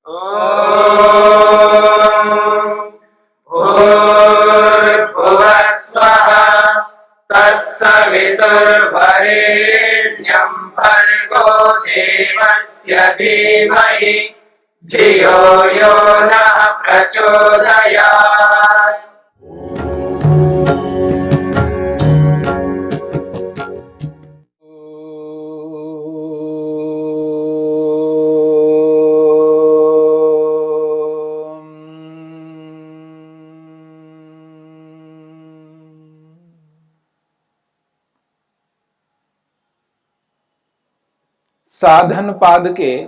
भूर्भुवः स्वः तत्सवितुर्वरेण्यं भर्गो देवस्य धीमहि धियो यो नः प्रचोदयात्। साधन पाद के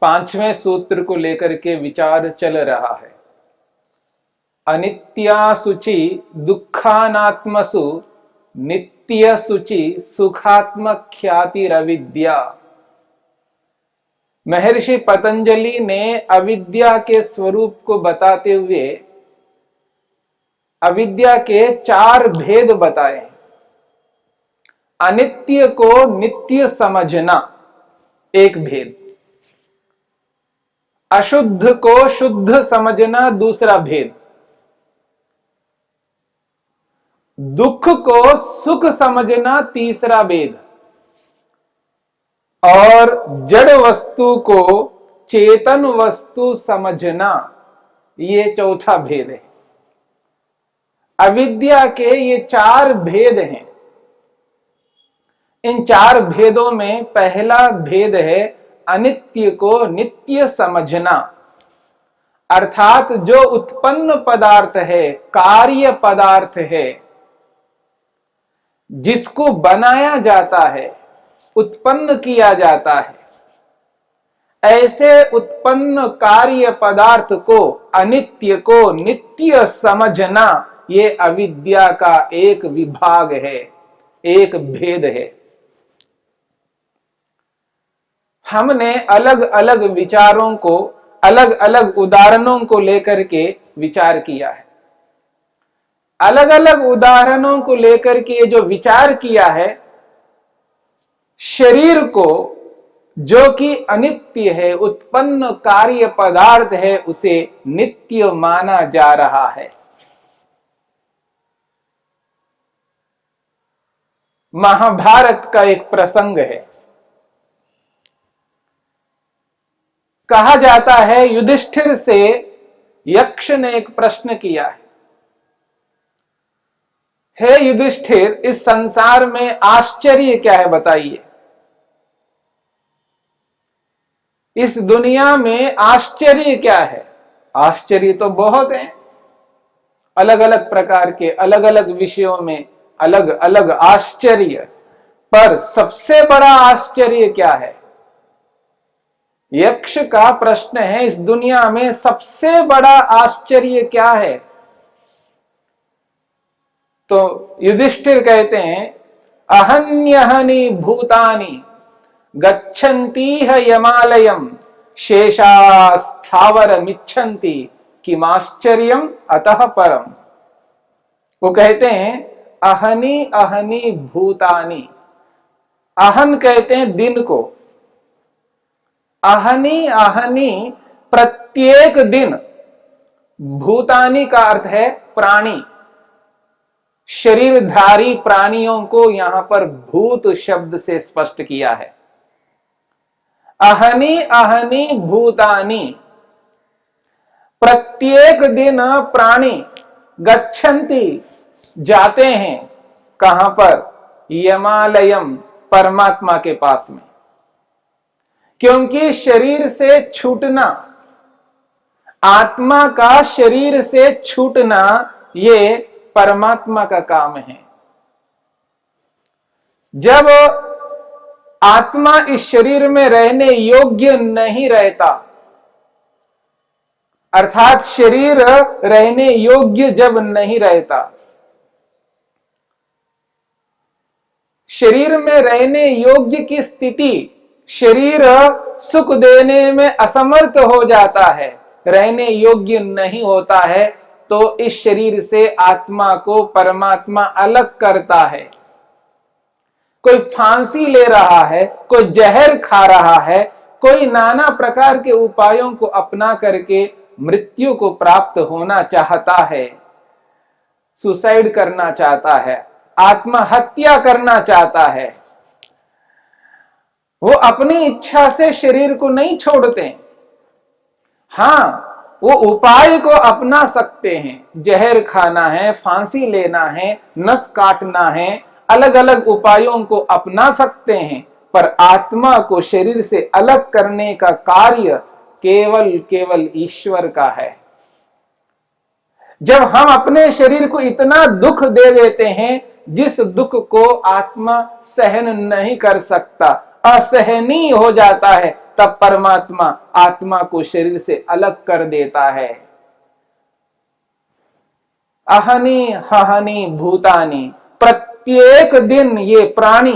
5वें सूत्र को लेकर के विचार चल रहा है। अनित्या शुचि दुखानात्मसु नित्य शुचि सुखात्मख्यातिरविद्या। महर्षि पतंजलि ने अविद्या के स्वरूप को बताते हुए अविद्या के 4 भेद बताए। अनित्य को नित्य समझना एक भेद, अशुद्ध को शुद्ध समझना दूसरा भेद, दुख को सुख समझना तीसरा भेद, और जड़ वस्तु को चेतन वस्तु समझना ये चौथा भेद है। अविद्या के ये 4 भेद हैं। इन 4 भेदों में पहला भेद है अनित्य को नित्य समझना, अर्थात जो उत्पन्न पदार्थ है, कार्य पदार्थ है, जिसको बनाया जाता है, उत्पन्न किया जाता है, ऐसे उत्पन्न कार्य पदार्थ को, अनित्य को नित्य समझना, ये अविद्या का एक विभाग है, एक भेद है। हमने अलग अलग विचारों को, अलग अलग उदाहरणों को लेकर के विचार किया है। अलग अलग उदाहरणों को लेकर के जो विचार किया है, शरीर को जो कि अनित्य है, उत्पन्न कार्य पदार्थ है, उसे नित्य माना जा रहा है। महाभारत का एक प्रसंग है। कहा जाता है युधिष्ठिर से यक्ष ने एक प्रश्न किया है, हे युधिष्ठिर, इस संसार में आश्चर्य क्या है बताइए। इस दुनिया में आश्चर्य क्या है? आश्चर्य तो बहुत है, अलग अलग प्रकार के, अलग अलग विषयों में अलग अलग आश्चर्य, पर सबसे बड़ा आश्चर्य क्या है? यक्ष का प्रश्न है, इस दुनिया में सबसे बड़ा आश्चर्य क्या है? तो युधिष्ठिर कहते हैं, अहन्यहनि भूतानि गच्छन्तीह यमालयम शेषास्थावरमिच्छन्ति किमाश्चर्यम अतः परम। वो कहते हैं अहनि अहनि भूतानि, अहन कहते हैं दिन को, अहनि अहनि प्रत्येक दिन, भूतानि का अर्थ है प्राणी, शरीरधारी प्राणियों को यहां पर भूत शब्द से स्पष्ट किया है। अहनि अहनि भूतानि, प्रत्येक दिन प्राणी गच्छन्ति, जाते हैं, कहां पर? यमालयम, परमात्मा के पास में। क्योंकि शरीर से छूटना, आत्मा का शरीर से छूटना, ये परमात्मा का काम है। जब आत्मा इस शरीर में रहने योग्य नहीं रहता, अर्थात शरीर रहने योग्य जब नहीं रहता, शरीर में रहने योग्य की स्थिति, शरीर सुख देने में असमर्थ हो जाता है, रहने योग्य नहीं होता है, तो इस शरीर से आत्मा को परमात्मा अलग करता है। कोई फांसी ले रहा है, कोई जहर खा रहा है, कोई नाना प्रकार के उपायों को अपना करके मृत्यु को प्राप्त होना चाहता है, सुसाइड करना चाहता है, आत्महत्या करना चाहता है, वो अपनी इच्छा से शरीर को नहीं छोड़ते। हां, वो उपाय को अपना सकते हैं। जहर खाना है, फांसी लेना है, नस काटना है, अलग अलग उपायों को अपना सकते हैं, पर आत्मा को शरीर से अलग करने का कार्य केवल ईश्वर का है। जब हम अपने शरीर को इतना दुख दे देते हैं जिस दुख को आत्मा सहन नहीं कर सकता, असहनीय हो जाता है, तब परमात्मा आत्मा को शरीर से अलग कर देता है। अहनि हहनि भूतानि, प्रत्येक दिन ये प्राणी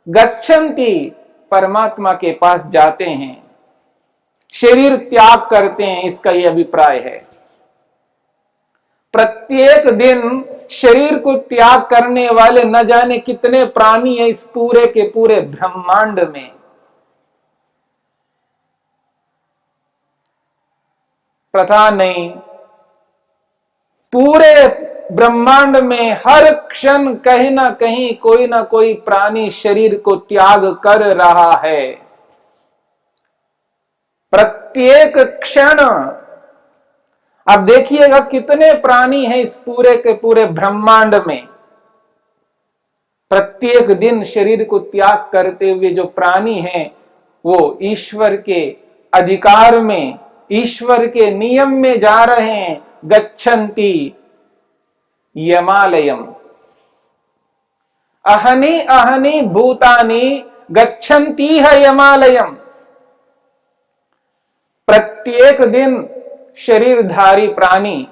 गच्छन्ति, परमात्मा के पास जाते हैं, शरीर त्याग करते हैं, इसका यह अभिप्राय है। प्रत्येक दिन शरीर को त्याग करने वाले न जाने कितने प्राणी हैं इस पूरे के पूरे ब्रह्मांड में। पता नहीं, पूरे ब्रह्मांड में हर क्षण कहीं ना कहीं कोई ना कोई प्राणी शरीर को त्याग कर रहा है। प्रत्येक क्षण। अब देखिएगा कितने प्राणी हैं इस पूरे के पूरे ब्रह्मांड में। प्रत्येक दिन शरीर को त्याग करते हुए जो प्राणी हैं वो ईश्वर के अधिकार में, ईश्वर के नियम में जा रहे हैं। गच्छन्ति यमालयम, अहनि अहनि भूतानि गच्छन्ति है यमालयम। प्रत्येक दिन शरीरधारी प्राणी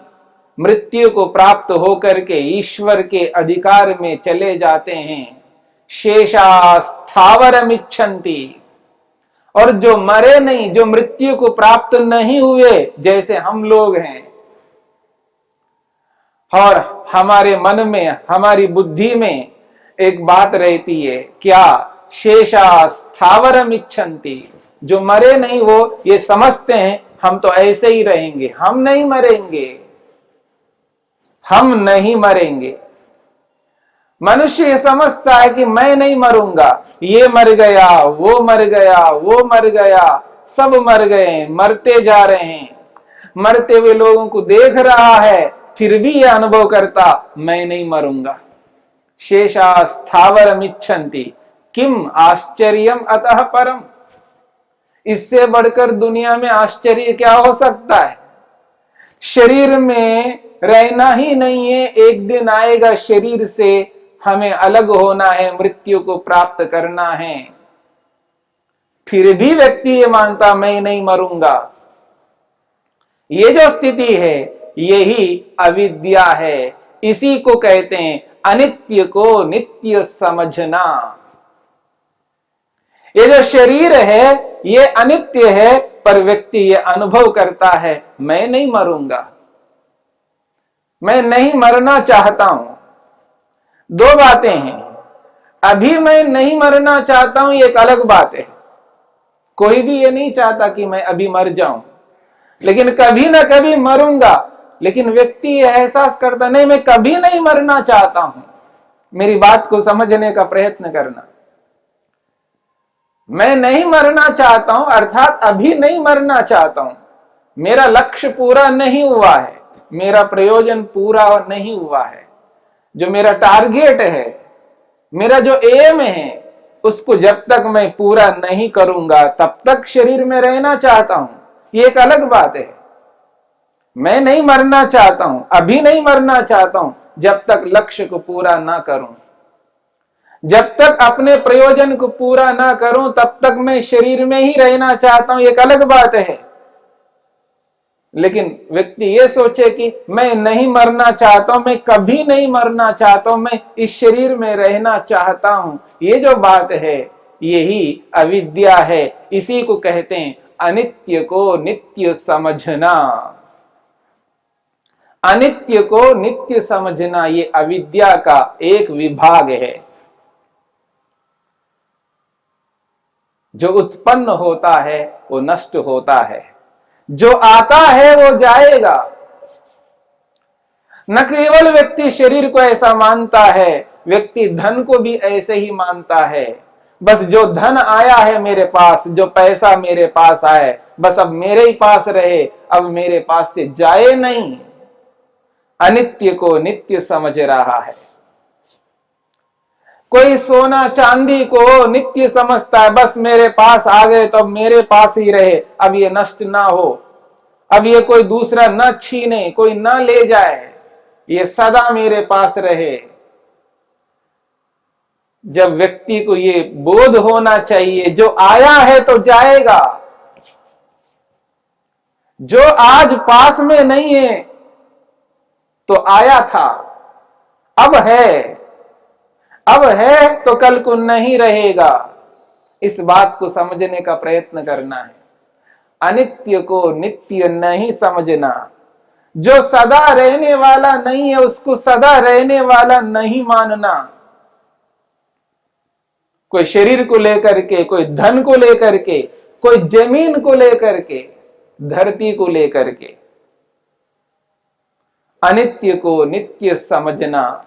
मृत्यु को प्राप्त होकर के ईश्वर के अधिकार में चले जाते हैं। शेषा स्थावरमिच्छन्ति, और जो मरे नहीं, जो मृत्यु को प्राप्त नहीं हुए, जैसे हम लोग हैं, और हमारे मन में, हमारी बुद्धि में एक बात रहती है, क्या? शेषा स्थावरमिच्छन्ति, जो मरे नहीं वो ये समझते हैं हम तो ऐसे ही रहेंगे, हम नहीं मरेंगे, हम नहीं मरेंगे। मनुष्य ये समझता है कि मैं नहीं मरूंगा, ये मर गया, वो मर गया, वो मर गया, सब मर गए, मरते जा रहे हैं। मरते हुए लोगों को देख रहा है, फिर भी ये अनुभव करता मैं नहीं मरूंगा। शेषा स्थावरमिच्छन्ति किम आश्चर्यम अतः परम, इससे बढ़कर दुनिया में आश्चर्य क्या हो सकता है? शरीर में रहना ही नहीं है, एक दिन आएगा शरीर से हमें अलग होना है, मृत्यु को प्राप्त करना है, फिर भी व्यक्ति ये मानता मैं नहीं मरूंगा। ये जो स्थिति है यही अविद्या है। इसी को कहते हैं अनित्य को नित्य समझना। ये जो शरीर है ये अनित्य है, पर व्यक्ति ये अनुभव करता है मैं नहीं मरूंगा, मैं नहीं मरना चाहता हूं। दो बातें हैं, अभी मैं नहीं मरना चाहता हूं, ये एक अलग बात है। कोई भी ये नहीं चाहता कि मैं अभी मर जाऊं, लेकिन कभी ना कभी मरूंगा। लेकिन व्यक्ति ये एहसास करता नहीं, मैं कभी नहीं मरना चाहता हूं। मेरी बात को समझने का प्रयत्न करना। मैं नहीं मरना चाहता हूं अर्थात अभी नहीं मरना चाहता हूं। मेरा लक्ष्य पूरा नहीं हुआ है, मेरा प्रयोजन पूरा नहीं हुआ है। जो मेरा टारगेट है, मेरा जो एम है, उसको जब तक मैं पूरा नहीं करूंगा तब तक शरीर में रहना चाहता हूं। ये एक अलग बात है। मैं नहीं मरना चाहता हूं, अभी नहीं मरना चाहता हूं, जब तक लक्ष्य को पूरा ना करूं, जब तक अपने प्रयोजन को पूरा ना करूं तब तक मैं शरीर में ही रहना चाहता हूं। एक अलग बात है। लेकिन व्यक्ति ये सोचे कि मैं नहीं मरना चाहता हूं, मैं कभी नहीं मरना चाहता हूं, मैं इस शरीर में रहना चाहता हूं, ये जो बात है यही अविद्या है। इसी को कहते हैं अनित्य को नित्य समझना। अनित्य को नित्य समझना ये अविद्या का एक विभाग है। जो उत्पन्न होता है वो नष्ट होता है, जो आता है वो जाएगा। न केवल व्यक्ति शरीर को ऐसा मानता है, व्यक्ति धन को भी ऐसे ही मानता है। बस जो धन आया है मेरे पास, जो पैसा मेरे पास आए, बस अब मेरे ही पास रहे, अब मेरे पास से जाए नहीं। अनित्य को नित्य समझ रहा है। कोई सोना चांदी को नित्य समझता है, बस मेरे पास आ गए तो अब मेरे पास ही रहे, अब ये नष्ट ना हो, अब ये कोई दूसरा न छीने, कोई न ले जाए, ये सदा मेरे पास रहे। जब व्यक्ति को ये बोध होना चाहिए, जो आया है तो जाएगा, जो आज पास में नहीं है तो आया था, अब है तो कल को नहीं रहेगा। इस बात को समझने का प्रयत्न करना है। अनित्य को नित्य नहीं समझना। जो सदा रहने वाला नहीं है उसको सदा रहने वाला नहीं मानना। कोई शरीर को लेकर के, कोई धन को लेकर के, कोई जमीन को लेकर के, धरती को लेकर के, अनित्य को नित्य समझना।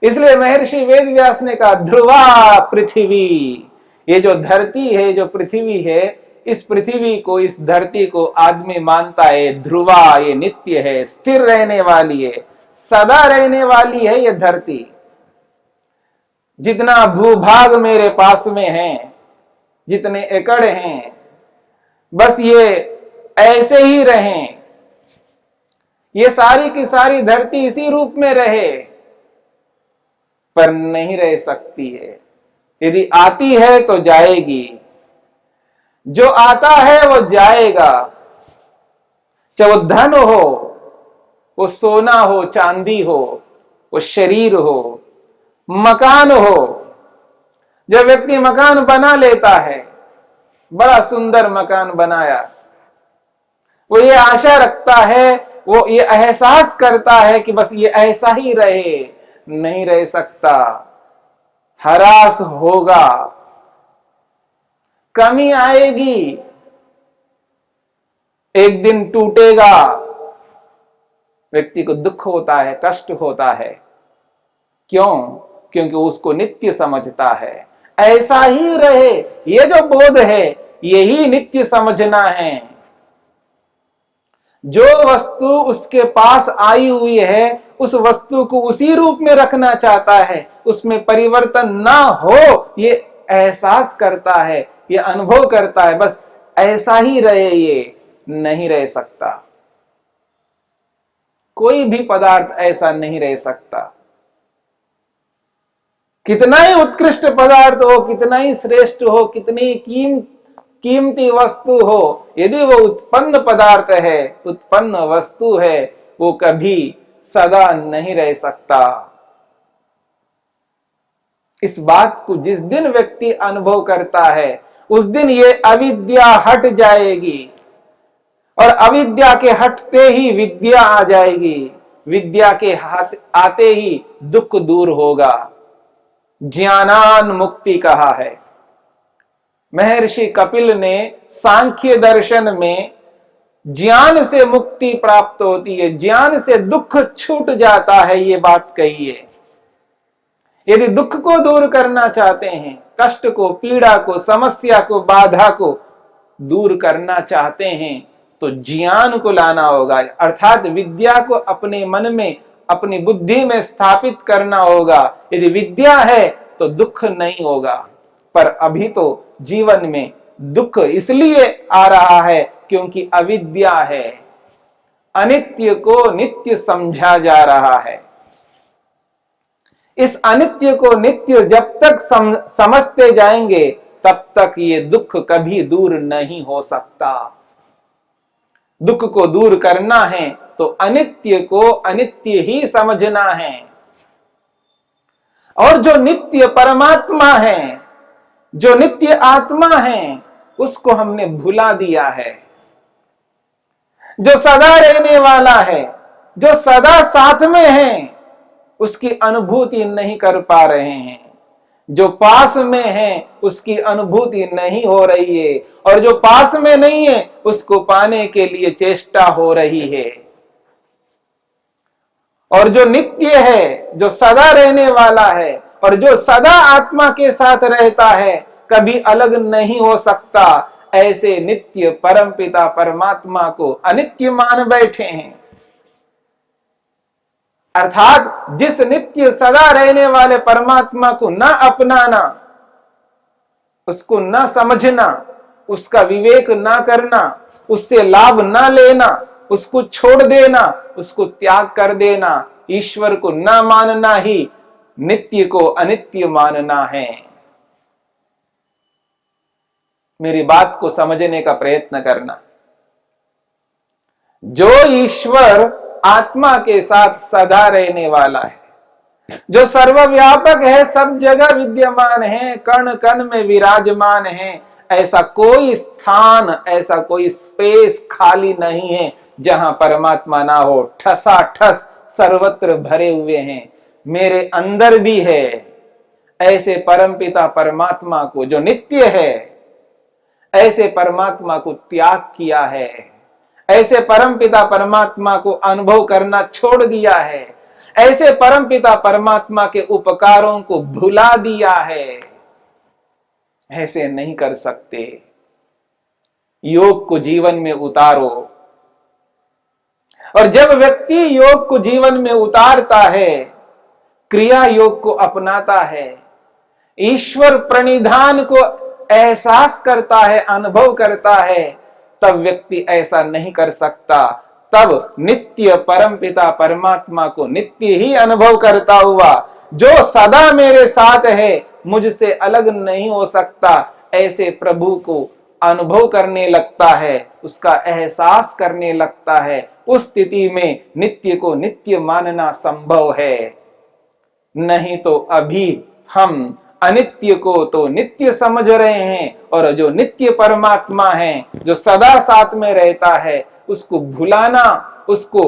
इसलिए महर्षि वेदव्यास ने कहा ध्रुवा पृथ्वी, ये जो धरती है, जो पृथ्वी है, इस पृथ्वी को, इस धरती को आदमी मानता है ध्रुवा, ये नित्य है, स्थिर रहने वाली है, सदा रहने वाली है ये धरती। जितना भूभाग मेरे पास में है, जितने एकड़ हैं, बस ये ऐसे ही रहें, ये सारी की सारी धरती इसी रूप में रहे, पर नहीं रह सकती है। यदि आती है तो जाएगी, जो आता है वो जाएगा। चाहे वो धन हो, वो सोना हो, चांदी हो, वो शरीर हो, मकान हो। जब व्यक्ति मकान बना लेता है, बड़ा सुंदर मकान बनाया, वो ये आशा रखता है, वो ये एहसास करता है कि बस ये ऐसा ही रहे, नहीं रह सकता, हरास होगा, कमी आएगी, एक दिन टूटेगा। व्यक्ति को दुख होता है, कष्ट होता है। क्यों? क्योंकि उसको नित्य समझता है, ऐसा ही रहे, ये जो बोध है यही नित्य समझना है। जो वस्तु उसके पास आई हुई है, उस वस्तु को उसी रूप में रखना चाहता है, उसमें परिवर्तन ना हो ये एहसास करता है, ये अनुभव करता है, बस ऐसा ही रहे, ये नहीं रह सकता। कोई भी पदार्थ ऐसा नहीं रह सकता। कितना ही उत्कृष्ट पदार्थ हो, कितना ही श्रेष्ठ हो, कितनी कीमती वस्तु हो, यदि वो उत्पन्न पदार्थ है, उत्पन्न वस्तु है, वो कभी सदा नहीं रह सकता। इस बात को जिस दिन व्यक्ति अनुभव करता है, उस दिन ये अविद्या हट जाएगी, और अविद्या के हटते ही विद्या आ जाएगी, विद्या के हाथ आते ही दुख दूर होगा। ज्ञानान मुक्ति कहा है। महर्षि कपिल ने सांख्य दर्शन में ज्ञान से मुक्ति प्राप्त होती है, ज्ञान से दुख छूट जाता है, ये बात कही है। यदि दुख को दूर करना चाहते हैं, कष्ट को, पीड़ा को, समस्या को, बाधा को दूर करना चाहते हैं, तो ज्ञान को लाना होगा, अर्थात विद्या को अपने मन में, अपनी बुद्धि में स्थापित करना होगा। यदि विद्या है तो दुख नहीं होगा। पर अभी तो जीवन में दुख इसलिए आ रहा है क्योंकि अविद्या है, अनित्य को नित्य समझा जा रहा है। इस अनित्य को नित्य जब तक समझते जाएंगे, तब तक ये दुख कभी दूर नहीं हो सकता। दुख को दूर करना है तो अनित्य को अनित्य ही समझना है, और जो नित्य परमात्मा है, जो नित्य आत्मा है, उसको हमने भुला दिया है। जो सदा रहने वाला है, जो सदा साथ में है, उसकी अनुभूति नहीं कर पा रहे हैं। जो पास में है उसकी अनुभूति नहीं हो रही है, और जो पास में नहीं है उसको पाने के लिए चेष्टा हो रही है। और जो नित्य है, जो सदा रहने वाला है, और जो सदा आत्मा के साथ रहता है, कभी अलग नहीं हो सकता, ऐसे नित्य परमपिता परमात्मा को अनित्य मान बैठे हैं। अर्थात जिस नित्य सदा रहने वाले परमात्मा को न अपनाना, उसको न समझना, उसका विवेक न करना, उससे लाभ न लेना, उसको छोड़ देना, उसको त्याग कर देना, ईश्वर को न मानना ही नित्य को अनित्य मानना है। मेरी बात को समझने का प्रयत्न करना। जो ईश्वर आत्मा के साथ सदा रहने वाला है, जो सर्वव्यापक है, सब जगह विद्यमान है, कण कण में विराजमान है, ऐसा कोई स्थान, ऐसा कोई स्पेस खाली नहीं है जहां परमात्मा ना हो। ठसाठस सर्वत्र भरे हुए हैं, मेरे अंदर भी है। ऐसे परमपिता परमात्मा को, जो नित्य है, ऐसे परमात्मा को त्याग किया है, ऐसे परमपिता परमात्मा को अनुभव करना छोड़ दिया है, ऐसे परमपिता परमात्मा के उपकारों को भुला दिया है, ऐसे नहीं कर सकते। योग को जीवन में उतारो, और जब व्यक्ति योग को जीवन में उतारता है, क्रिया योग को अपनाता है, ईश्वर प्रणिधान को एहसास करता है, अनुभव करता है, तब व्यक्ति ऐसा नहीं कर सकता। तब नित्य परमपिता परमात्मा को नित्य ही अनुभव करता हुआ, जो सदा मेरे साथ है, मुझसे अलग नहीं हो सकता, ऐसे प्रभु को अनुभव करने लगता है, उसका एहसास करने लगता है। उस स्थिति में नित्य को नित्य मानना संभव है। नहीं तो अभी हम अनित्य को तो नित्य समझ रहे हैं, और जो नित्य परमात्मा है, जो सदा साथ में रहता है, उसको भुलाना, उसको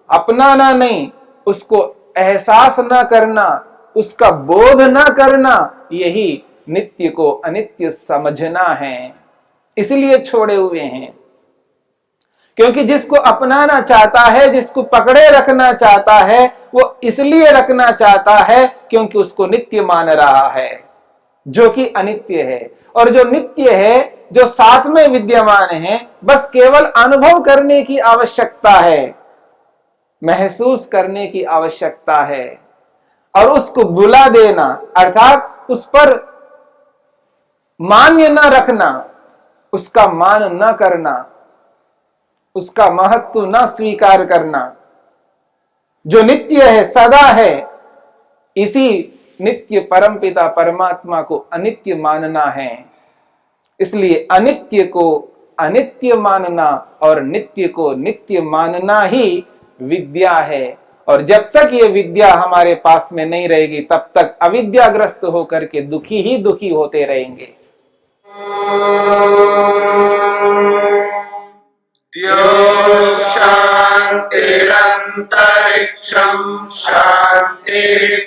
अपनाना नहीं, उसको एहसास न करना, उसका बोध न करना, यही नित्य को अनित्य समझना है। इसलिए छोड़े हुए हैं, क्योंकि जिसको अपनाना चाहता है, जिसको पकड़े रखना चाहता है, वो इसलिए रखना चाहता है क्योंकि उसको नित्य मान रहा है, जो कि अनित्य है। और जो नित्य है, जो साथ में विद्यमान है, बस केवल अनुभव करने की आवश्यकता है, महसूस करने की आवश्यकता है, और उसको भुला देना, अर्थात उस पर मान्य न रखना, उसका मान न करना, उसका महत्व न स्वीकार करना। जो नित्य है, सदा है, इसी नित्य परमपिता परमात्मा को अनित्य मानना है। इसलिए अनित्य को अनित्य मानना और नित्य को नित्य मानना ही विद्या है। और जब तक ये विद्या हमारे पास में नहीं रहेगी, तब तक अविद्याग्रस्त होकर के दुखी ही दुखी होते रहेंगे। शांतिरंतरिक्षं शांति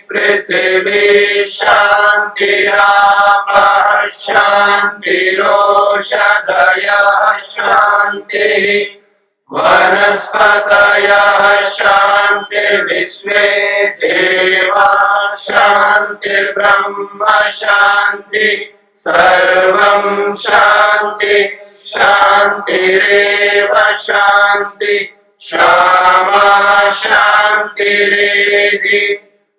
पृथिवी शांतिरापः शांतिरोषधयः शांतिः वनस्पतयः शांतिर्विश्वे देवाः शांतिर्ब्रह्म शांति सर्वं शांति शांतिरेव शांति क्षमा शांतिरेधि।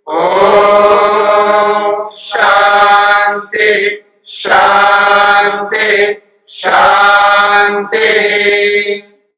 ओम शांति शांति शांति।